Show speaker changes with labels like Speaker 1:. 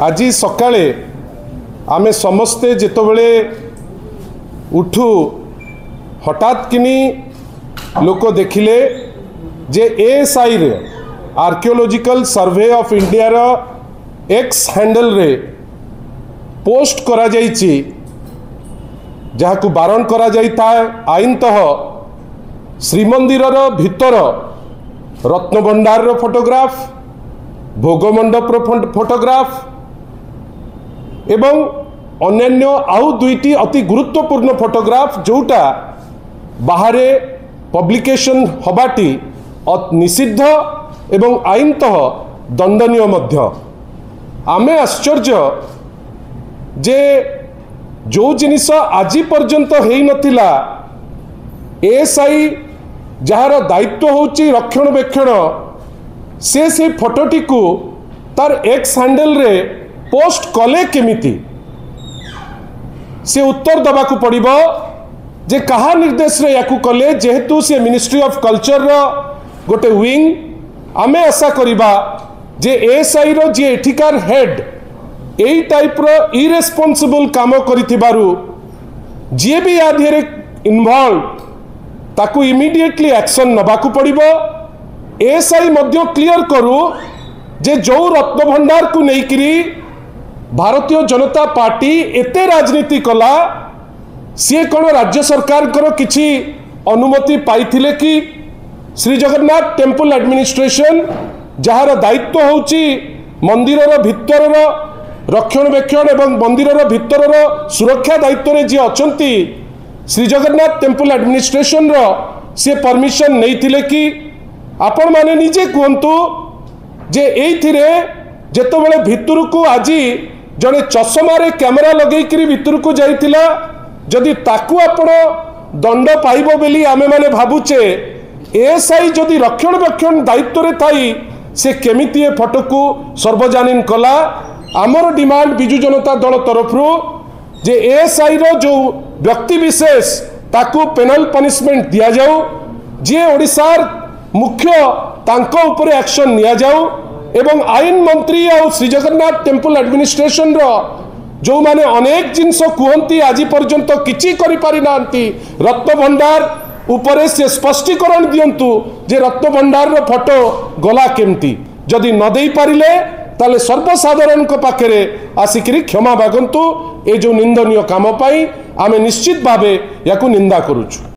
Speaker 1: आज सकाळे आमे समस्ते जेतबेले उठू हठात किनी लोक देखिले जे एएसआई रे आर्कियोलॉजिकल सर्वे ऑफ इंडिया रो एक्स हैंडल रे पोस्ट करा जाइछि जहाकु बारण करा जाइता आईनतः श्रीमंदिर भितर रत्नभंडार फोटोग्राफ भोगमंडप फोटोग्राफ एवं अन्यान्य आउ दुईटी अति गुरुत्वपूर्ण फोटोग्राफ जोटा बाहरे पब्लिकेशन हबाटी निषिद्ध एवं आईनतः दंडनीय मध्य। आमे आश्चर्य जे जो जिनिस आज पर्यंत हेई नथिला एएसआई जार दायित्व होची रक्षणबेक्षण से फोटोटी को तार एक्स हैंडल रे पोस्ट कले केमिति से उत्तर दबाकू पड़िबो जे कहा निर्देश रे याकू कले जेहेतु से मिनिस्ट्री ऑफ कल्चर रो गोटे विंग आमे आशा करिबा जे एएसआई रो जे एठिकार हेड एई टाइप रो इरेस्पोंसिबल काम करिथिबारु जे भी या ढेरे इन्वॉल्व ताकू इमीडिएटली एक्शन नबाकू पड़िबो। एएसआई मध्य क्लियर करू जे जो रत्नभंडार को नेइकिरी भारतीय जनता पार्टी एते राजनीति कला सी कौन राज्य सरकार करो किछि अनुमति पाइथिले कि Shri Jagannath temple administration jar दायित्व होची मंदिर भितर रक्षणबेक्षण एवं मंदिर भितर सुरक्षा दायित्व रे जे अछंती श्री जगन्नाथ टेम्पल एडमिनिस्ट्रेशन रो से परमिशन नहीं कि आपण माने निजे कहतु जे एइथिरे जेतबेले भितर को आज जड़े चषमारे कैमेरा लगेकरी भितर को जाइतिला जदि ताकू आपण दंड पाइबो बेली आमे माने भाबुचे एएसआई जदि रक्षणबेक्षण दायित्व रे थाई से केमिति ए फोटो को सर्वजनीन कला। आमर डिमांड बिजु जनता दल तरफ जे एएसआई रो जो व्यक्ति विशेष ताकू पेनल पनिशमेंट दिया जाऊ जे ओडिशार मुख्य तांको उपरे एक्शन निया जाऊ एवं आईन मंत्री और श्री जगन्नाथ टेम्पल एडमिनिस्ट्रेशन रो जो माने अनेक जिनस कहती आज पर्यंत किछि करि पारि नांती रत्नभंडार उपरे से स्पष्टीकरण दियंतु जे रत्नभंडार रो फोटो गला केमती जदि न देई पारिले ताले सर्वसाधारण को पाखरे आसिकरी क्षमा मागंतु ए जो निंदनीय काम पाई आमे निश्चित भावे याकू निंदा करूछु।